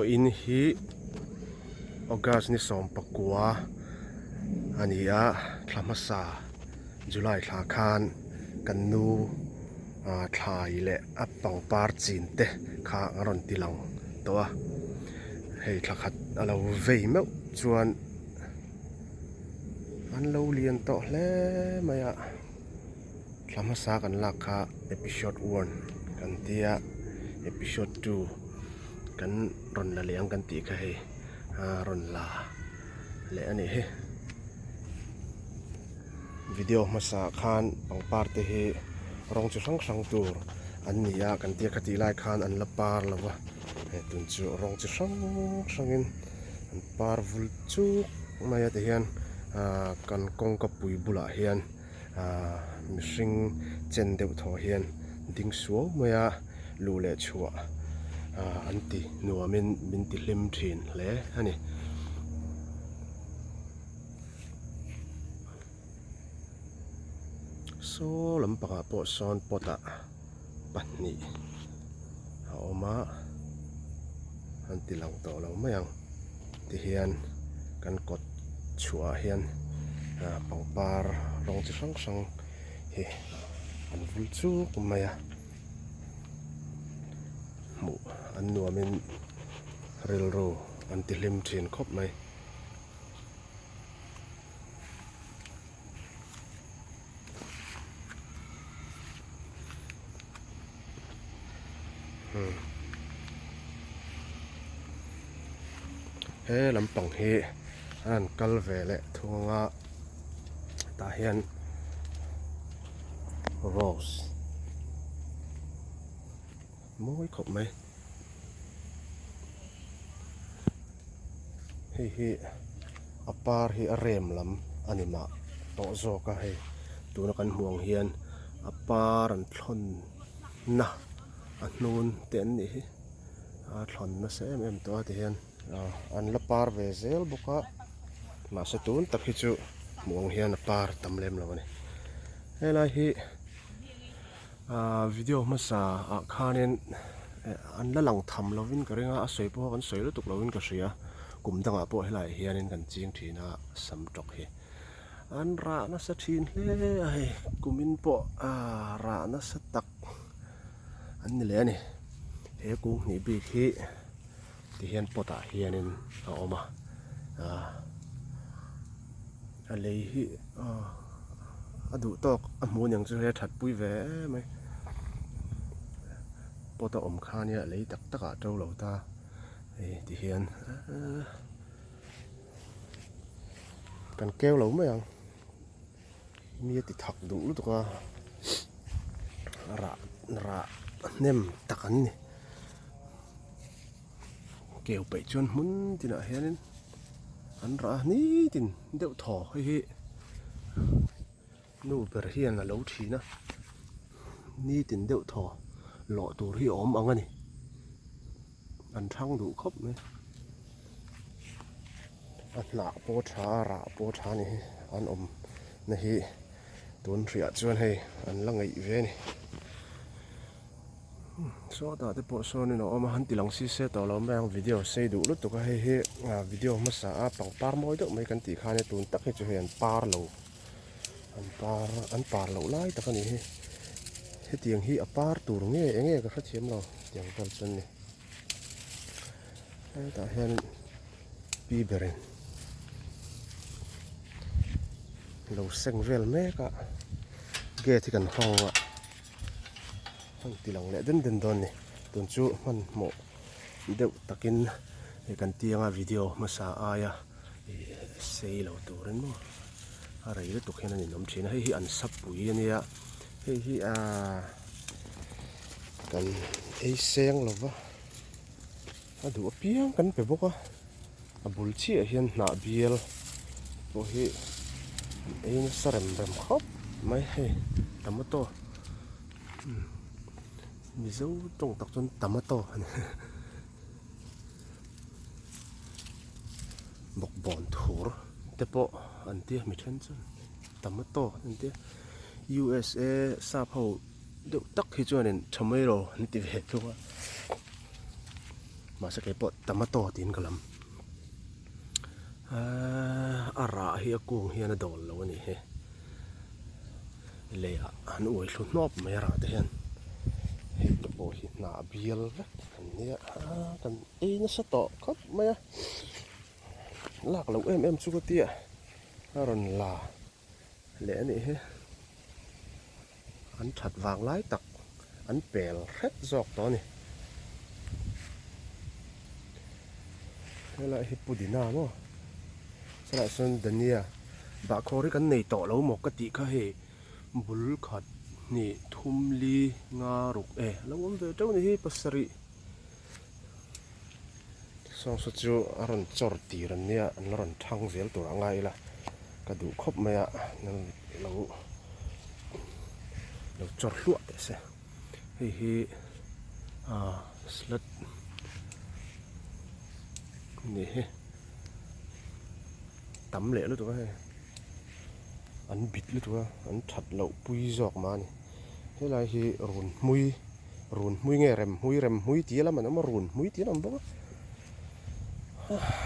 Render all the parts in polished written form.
in hi August ni som pakua ania thlamasa July thla khan kanu thlai le a pangpar chin te kha ngaron tilang towa hei thakhat alo vei meu chuan an lo lian to hle maya thlamasa kan lak kha episode 1 kan tia episode 2 kan ron la liang kan ti kha hei ron la le ani he video masa khan pangpar te hi rong chu sang tur an nia kan tia khati lai khan an la par lawa he tun chu rong chu sangin an par vul chu maya te hian kan kong ka pui bula hian mihring chen deuh thaw hian ding suau maya lu le chhuwa an ti nuamin min ti hlim thin hle ani so lampanga po son pota pahnih a awma an ti lang to lo mayang ti hian kan kot chhuah hian pangpar rawng chi hrang hrang hi an vul chu maya mu an nuamin ril ro an ti hlim thin khop mai he lampang hi an kal ve le thunga ta hian rose moi khop mai hi apar hi a rem lam anima to zo ka hei tuna kan hmuang hian apar an thlon na a hnun te an ni hi a thlon na se em to ti hian an la par ve zel boka ma se tun tak hi chu muang hian a par tam lem lo ni helai hi video masa a khanin an la lang tham lovin ka ringa a soi po kan soi lu tuk lovin ka ria kum danga po helai hianin kan ching thina sam tok hi an ra na sa thin hle ai kumin po ra na sa tak an ni le ani he ku ni bi khi ti hian pota hianin a oma a lei hi a du tok a hmun yang chu he that pui ve mai pota om khania lei tak taka to lo ta ti hian kan keu lo mai ang mi ti thak du lu toka ra nem takan ni kêu bảy chuan mun tin a hianin an ra ni tin deuh thaw hi nu ber hian a lo thina ni tin deuh thaw lo tur hi om anga ni an thang du khop me a hna po tha ra po tha ni an om na hi tun ria chuan hei an la ngei ve ni so ta te po so ni no oma han tilang si se to lo mang video sei du lu to ka he video ma sa a pangpar moi do mai kan ti khane tun tak he chu hen par lo an par lo lai ta kan ni he tiang hi a par tur nge enge ka khathiam lo tiang tal chun ni ta hen pi beren lo seng vel me ka ge thi kan honga tilang le den don ni tun chu man mo deuh takin kan tianga video masa aya sei lo turin mo a rei le tuk hian ani nom thina hi an sap pui ania hi kan ei seng lova a du piang kan pe boka a bul chi a hian hna bial po hi ei na sarem rem khop mai he tamato mizo trong tak chun tomato bok bon thur te po an ti mi then chun tomato an ti USA sa pho deuh tak hi chuan in tomato an ti ve thua mà sẽ cái bột tomato tin cái lắm ra hi cuồng hi nó đổ lâu nè he lệ anh uống luôn nộp mấy ra thế hen he cái bộ hi na biel vết anh nhá cần ấy nó sẽ to khóc mấy lạc lâu em chú cái tia rồi là lẽ này he anh chặt vàng lái tặc anh bèl hết giọt đó nè thế lại hi pudina mà sao lại xuân đần nhỉ bà khori cái này to lâu một cái tí cái he bul khát nè thum li nga ruk lâu ông về đâu nè pasari xong số chú aron chor tì rồi nè anh aron thang zel tổ ngay là cái đủ khop mày ạ nên lâu chor luộc thế sẽ hi slut nè tắm lệ luôn tụi anh bịt luôn tụi anh thật lậu bùi giọt mà nè thế là hi rùn mùi nghe rem mùi tía lắm mà nó mà rùn mùi tía lắm bố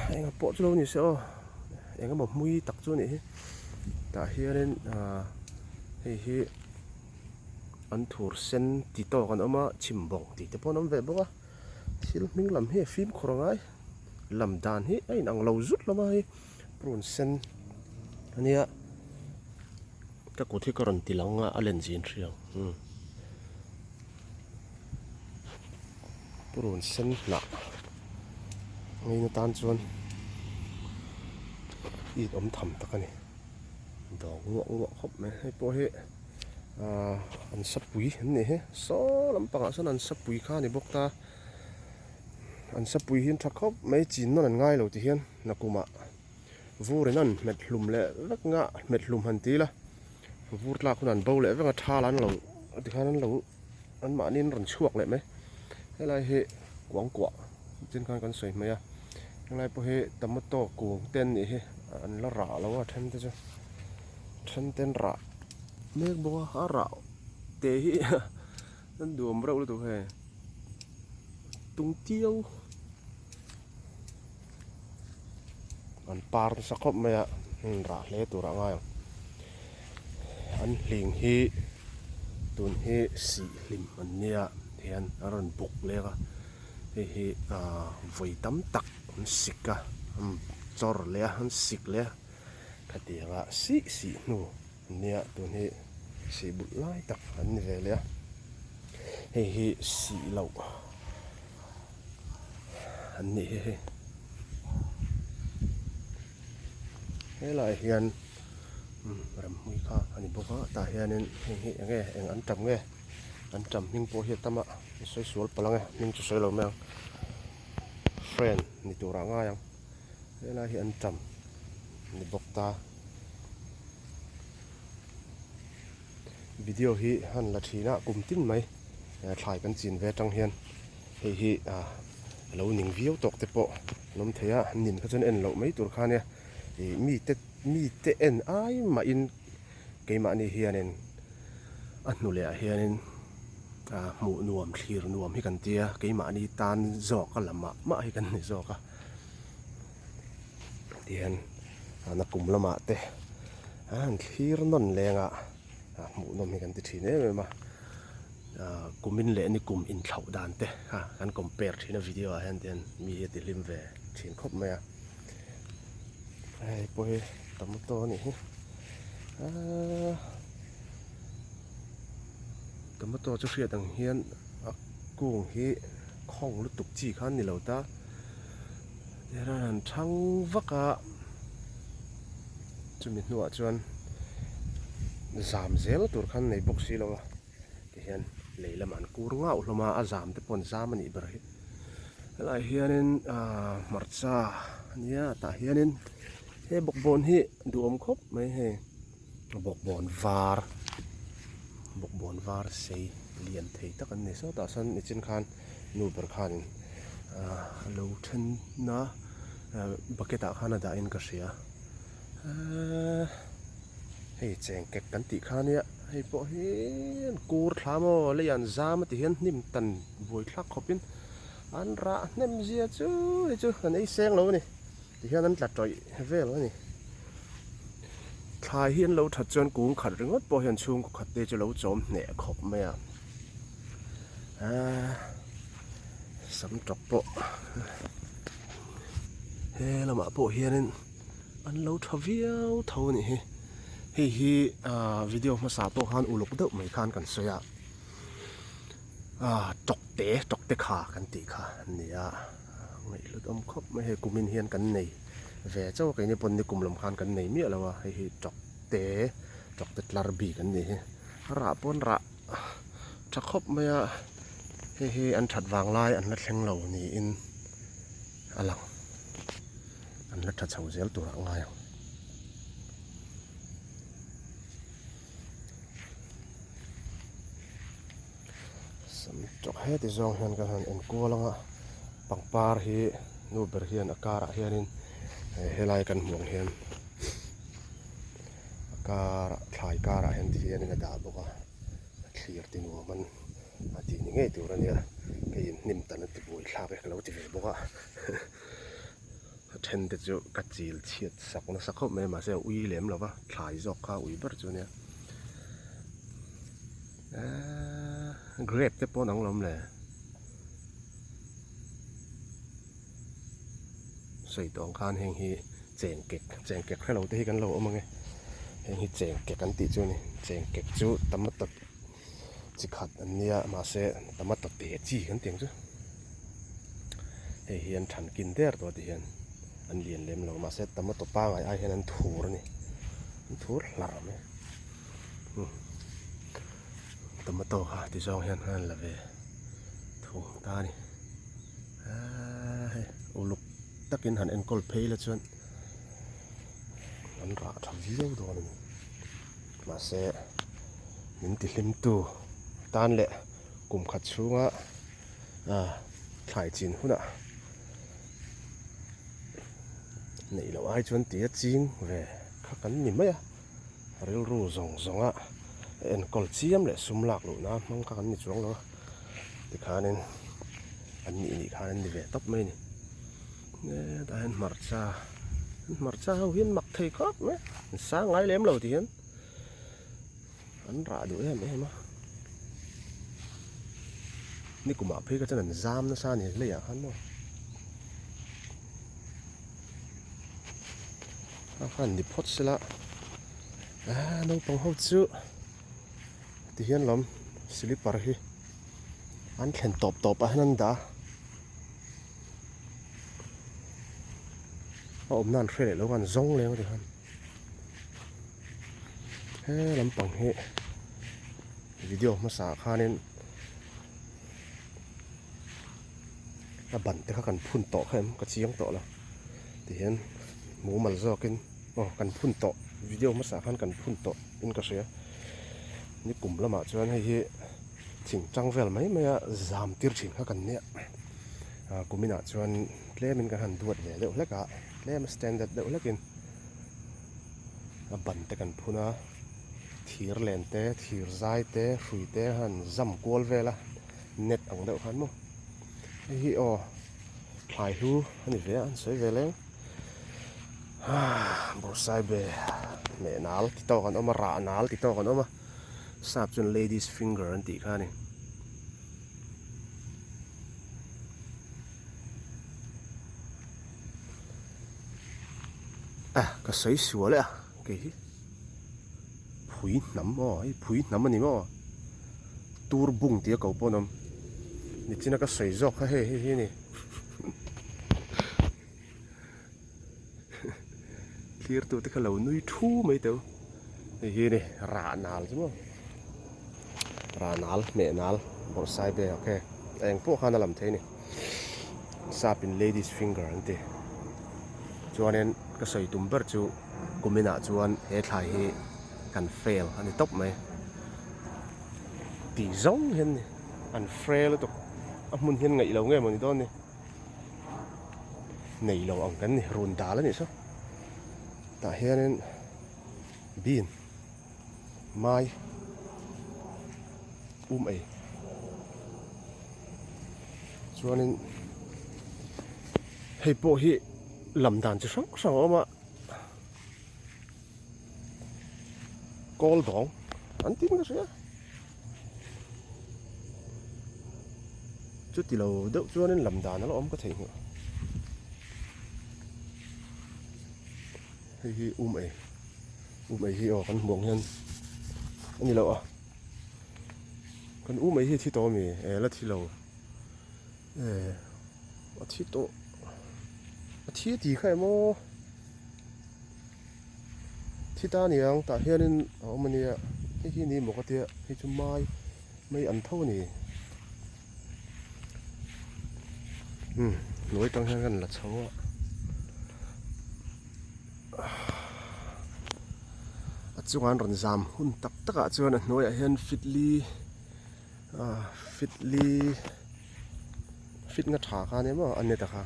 anh gặp bộ chú lâu nhỉ sao anh gặp một mùi tắc chú nè ta hi nên hi anh thua sen tí to còn ông mà chìm bông tí tế bọn ông về bố xíu mình làm hi phim khổ ngay làm đàn hi anh đang lâu rút lắm hi rùn sen anh nhá các cụ thi còn tí lòng lên gì riêng rùn sen nè ngay nó tan chuan ít ấm thầm tắc này đó ngọ khóc mày hay po he anh sắp bùi này he số lắm bằng số anh sắp bùi khá này bốc ta anh sắp bùi hiên thắc khóc mấy chín nó là ngay lâu thì hiên là cùng ạ vô đến anh mệt lùm lệ rất ngã mệt lùm hẳn tí là vô là con anh bầu lệ với ngã tha lán lâu thì khá lán lâu anh mã nên rần chuộc lại mấy thế là hệ quảng quả trên con sợi mấy à lại po he tomato cuồng tên này he anh là rạ lâu à thêm thế chứ thêm tên rạ mấy bố há rạ tê hi anh đùm rau luôn tụi he tung tiêu anh par sắc khóc mấy à rạ lẽ tụi rạ ngay anh liền hi tuần hi xì lim anh nia thì anh aron bục lẽ cả hi vội tắm tắc anh xịt cả chor lẽ anh xịt lẽ cái tiếng xì nu nia tuần hi xì bụi lai tắc anh về lẽ hi xì lẩu anh nị thế lại hiền rầm mùi kha anh bốc á ta hiền nên hi nghe anh trầm mình po hiền tâm ạ xoay xuống palang nghe mình cho xoay lâu mang friend ni tu ra nga yang thế là hiện trầm ni bốc ta video hi han là thi na cùng tin mấy thải căn chín về trong hiền hi lâu nín view tóc te po nôm thấy à nín cái chân en lâu mấy tuổi khan nè thì mi te en ai mà in cái mà này hiền nên anh nuôi lại hiền nên mũ nuông khir nuông hi kan tia cái mà này tan giọt cái làm mà hi kan này giọt à tiền nó cùng làm mà te khir non leng mũ nuông hi kan ti thi nè mà cùng mình lệ ni cùng in thầu đàn te kan compare thi na video hen tiền mi ti lim về thiên khop mày ai bôi tomato này tomato cho phía đằng hiên cuồng hi không lúc tục chỉ khăn ni lâu ta để ra làm trăng vắc cho mình nuốt chuan giảm dễ tur khăn này bốc xí lâu thì hiên lấy làm ăn cua ngạo lo mà giảm tới pon giảm anh bơi lại hiên marcha nia ta hiên he bok bon hi duom khop mai he bok bon var sei lian thei tak an ne so ta san ni chin khan nu ber khan lo then na bucket a khana da in ka sia hei cheng kek kan ti khan ya hei po hi kur thamo le yan zam ti hian nim tan voi thlak khopin อันระเนมเจียจูอันนี้เสียงเรานี่ที่นั่นตัดจ่อยเวลนี่ทายเฮียนเราถัดจนกุ้งขัดเรื่องพอเห็นชุงขัดเตจะเราจมเนี่ยขบไหมสำจับโปเฮ้เรามาโปเฮียนอันเราทวีลเท่านี้ฮีวิดีโอมาสาโตฮันอุลุกเดไม่คันกันเสียจกเตะขากันตีขาเนี่ยไม่ลุดคบไม่ให้กุมินเฮียนกันในเวเจ้าไก่เนี่ยปนในกลุ่มลำคาญกันในเมียแล้ววะให้จกเตะลาร์บีกันนี่ระปนระจะคบไม่ให้อันถัดวางลายอันละแข็งเหล่านี้อินอลังอันละถัดเสาเซลตัวง่ายจกให้ที่ซองเฮียนกันเอ็นกัวลังปังปาร์ฮีนูเบอร์เฮียนอาการเฮียนินเฮลัยกันห่วงเฮียนอาการถ่ายการเฮียนที่เฮียนินดาบุกเคลียร์ตินัวมันทีนี้ไงตัวนี้ก็ยินนิ่มตันติบุยลาไปแล้วที่เวบุกเทนเดจูกัดจีลเชียดสักคนสักคนไม่มาเสียอุยเหลี่ยมหรอวะถ่ายจอกข้าอุยเบอร์จูเนี่ยเกรดจะป้อนน้องลมเลยใส่ตองคานแห่งฮีเจงเก็กให้เราได้กันเราเอามาไงแห่งฮีเจงเก็กกันติจูนี่เจงเก็กจูตำมัดตัดจิขัดอันเนี้ยมาเสตำมัดตัดเตะจีกันเตียงจูเฮียนฉันกินเดอร์ตัวเฮียนอันเลียนเล็มเรามาเสตำมัดตัวป้าไอ้เฮียนั้นถูรนี่ถูรหลามเลยตำมัดตัวค่ะที่ซองเฮียนนั่นแหละเว้ถูตานี่โอ้ลูกตะกินหันเอ็นกอลเพย์แล้วจนอันระทวิวตัวนึงมาเสนินติลิมตูตานเละกลุ่มขัดชูงถ่ายจีนหุ่นนี่เราไอ้ชวนตีจริงเว้ข้ากันนี่ไหมเรียลรู้ซองเอ็นกอลเจียมเละสุ่มหลักหลุนะมังข้ากันนี่จวงแล้วติขานินอันนี้ขานินนี่เว้ตับไม่นี่เนี่ยแต่เห็นมาร์จ้าเขาเห็นมักเทครับไหมสร้างไงเลี้ยมเราที่เห็นอันระดูเห็นไหมนี่กูมาเพื่อก็จะนั่นจามนะซาเนี่ยเลยอ่ะฮันโน่ฮันดิพอดสิละน้องปังเขาจูที่เห็นลำสิลิปาร์ฮีอันเข็นตบอันนั้นด่าอมนั่นเฟรดแล้วกันซงเลยมั้งที่ฮันลำปังเฮวิดีโอมาสาขานี่บันแต่เขากันพุ่นโตเข้มก็เชียงโตแล้วที่เห็นหมูมันจอกินกันพุ่นโตวิดีโอมาสาขากันพุ่นโตอินก็เสียนี่กลุ่มละมาชวนให้ถิงจังเวลไหมไม่จามตีร์ถิงเขากันเนี่ยกูไม่น่าชวนเล่มันกันหันตัวเดี๋ยวแล้วก็เล่มันสแตนดาร์ดเดี๋ยวแล้วกินบันแต่กันพุ่นทีร์เลนเต้ทีร์ใจเต้ฟุยเต้หันจำกอลเวล่ะเน็ตอังเดียวกันมั้งฮีถ่ายหูอันนี้เวอันสวยเวเลยบอสไซเบเมนัลติดต่อกันออกมาระนัลติดต่อกันออกมาทราบจน ladies finger อันตีข้านี่ก็สวยสวยเลยกี่ผุยน้ำผุยน้ำมันนี่มั้งตูร์บุ้งเตี้ยเก่าปนนี่จีน่าก็สวยจอกเฮ้นี่เคลียร์ตัวที่เขาเหล่านุ้ยทู่ไม่เต้านี่รานัลใช่มั้งรานัลเมนัลบอสไซเบโอเคเองพวกเขานั่นลำเทนี่ทราบเป็น ladies finger อันตีจวนนี้ก็ใส่ตุ้มเบิร์จูกุมินาจวนเฮทายเฮกันเฟลอันนี้ตบไหมตีซงเห็นอันเฟลแล้วตกมุนเห็นไงเราไงมันนี่ต้นนี่ไงเราอังกันนี่รุนดาแล้วนี่ซะแต่เห็นบีนไม้ไอจวนนี้ hei po hi lam dan chi sang sang oma kol dong an tin ka sia chút thì lâu đậu cho nên làm đàn nó ôm có thể nữa hi hi ấy hi ở con buồng nhân anh đi lâu à con ấy hi thì to mì là thì lâu thì to thì khai mô thì ta niang ta hiện nên ở mình nè hi ni một cái tiệt hi chum mai mấy ăn thâu nè nối trong hang gần là xấu ạ chú anh run giảm hun tắc tất cả chú anh nối ở hiện fitly fit ngắt thả cái này mà anh này ta khá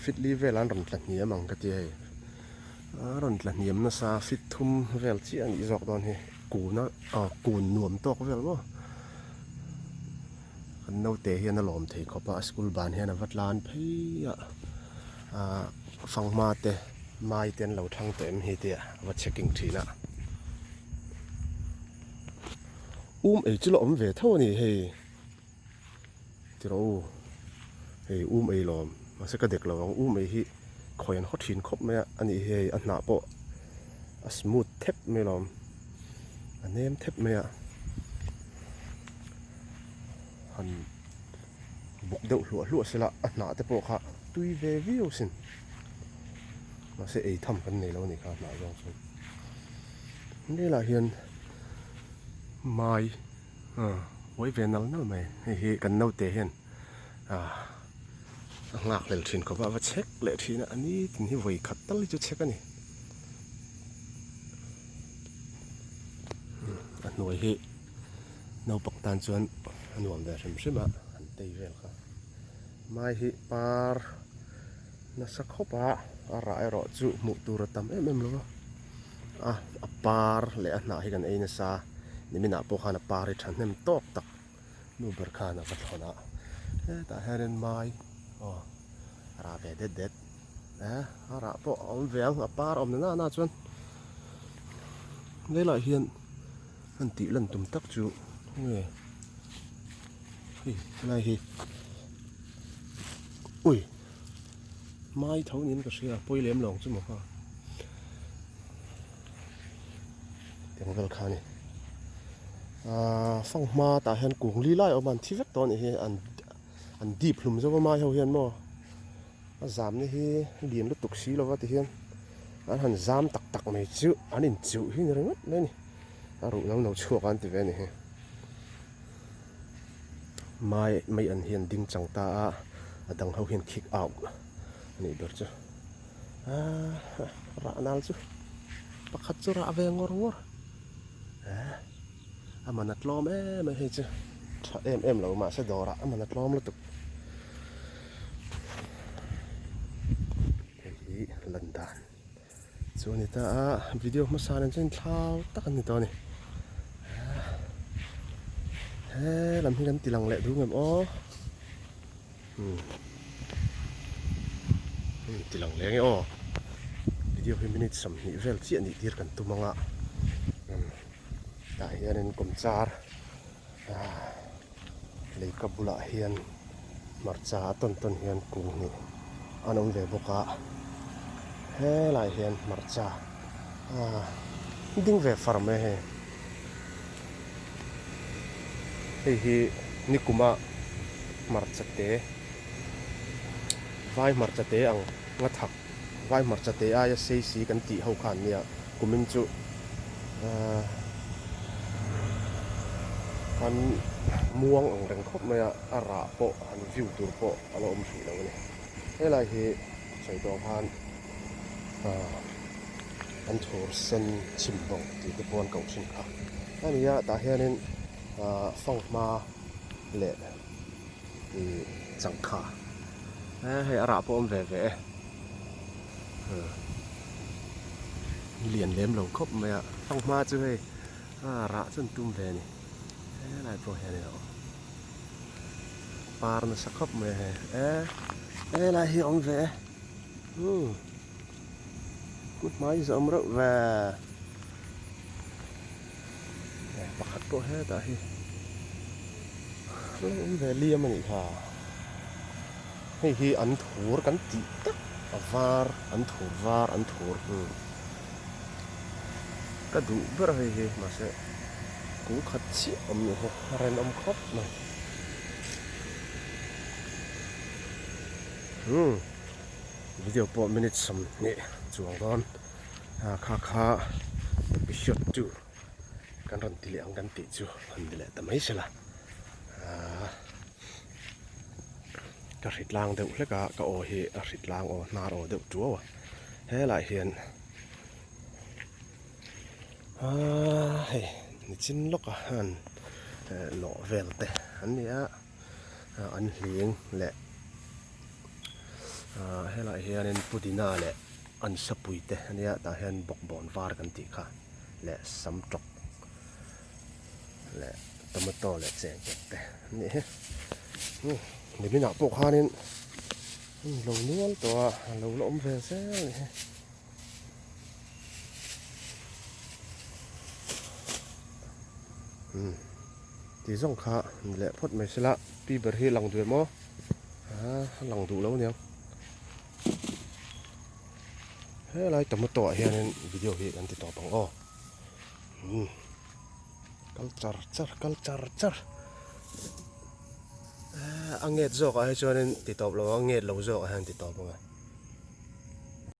fitly về lan run lật nhía mang cái tiệt run lật nhía nó sa fit thum về chỉ anh ý dọc đòn he cù nó cùn nuông tóc về mà nâu tế hiện là lòm thấy có ba school ban hiện là vật lan thấy phăng ma tế mai tiền lâu thăng tem hi tiệt vật checking thì nè ấy chứ lòm về thâu này hay thì đâu hay ấy lòm mà sẽ có được lòm ấy hi khỏi ăn hot hin khop mẹ anh ấy hay anh nạp bộ smooth thép mẹ lòm anh em thép mẹ hắn bục đậu lụa sẽ là nã tới bộ khác tuy về view xin mà sẽ ấy thầm cái này lâu này khác nã rồi đây là hiện mai với về nó mày thì cần nấu tệ hiện ngạc lên trên có và check lệ thì là anh ấy thì vậy khát tới cho check cái này anh nói hệ nấu bọc tan chuẩn anh nói về xem mà anh tây về cả mai hi par na sắc khóc à rải rõ chú một tu ra tâm em luôn par lẽ anh nói gần ấy na sa nên mình nạp bộ khăn par thì chẳng nem tốt tắc nu bờ khăn vật hòn ta hay đến mai ra về đét ra bộ ông về par ông na chuẩn đây là hiện anh tỷ lần tụm tắc chú nghe này hi ui mai thấu nín cái gì bôi lem lòng chứ mà ha tiếngvel khani phăng ma ta hiện cuồng lý lại ở bàn thi vết to này anh deep lùm cho mai hậu hiện mà giảm này hi liền lúc tục xí lo vậy hiện anh hắn giảm tắc này chịu anh in chịu hi này mất lên này rủ nấu chuột anh thì về này mai mấy anh hiện đinh chẳng ta đằng hậu hiện kick out này được chưa rạ nào chứ bắt khát cho rạ về ngor mà nát lom em hay chứ em lâu mà sẽ đỏ rạ mà nát lom là tục lần đàn cho người ta video mà sao nên trên thao tắc anh to này làm gì làm tí lằng lẹ đúng không ó tí lằng lẹ nghe ó video hình minute sầm nhị vel chuyện nhị tiệt cần tu mang ạ tại hiện nên cầm char lấy kabula hiện marcha ton hiện cùng này anh ông về bốc ạ he lại hiện marcha đinh về farm hi nikuma marchate vai marchate ang ngathak vai marchate aya sei si kan ti ho khan nia kumin chu kan muang ang reng khop maya ara po an view tur po alo om thri lo ni helai hi choi do han an thor sen chimbong ti te pon kau sin kha ania ta hianin phong ma lệ thì chẳng khả hay ara po om về liền lem lồng khóc mẹ phong ma chứ hay ara chân tum về này lại po hè này par nó sắc khóc mẹ là hi ông về cút máy giờ ông rỡ về bạc hạt bộ hết tại ông về liêm mà nhỉ hả hay hi ăn thua cắn tị tắc var ăn thua cái đủ bữa rồi mà sẽ cũng khát chi ông nhỉ ren ông khóc này video 4 minutes some nè chuang don kha bị shot chu kan ran ti le ang kan ti chu han le ta mai sela ka rit lang deuh hle ka o hi a rit lang o nar o deuh chu he lai hian hei ni chin loka han lo velte an nia an hling le he lai hian en pudina le an sapuite ania ta hian bok bon var kan ti kha le sam tok le tomato le cheng te ni ni mina pok hanin lo nual to lo lom ve se ti zong kha le phot mai sela pi ber hi lang du mo lang du lo niang he lai tomato hian video hi kan ti to pang o culture anget zok a chuanin ti top lo anget lo zok a han ti top nga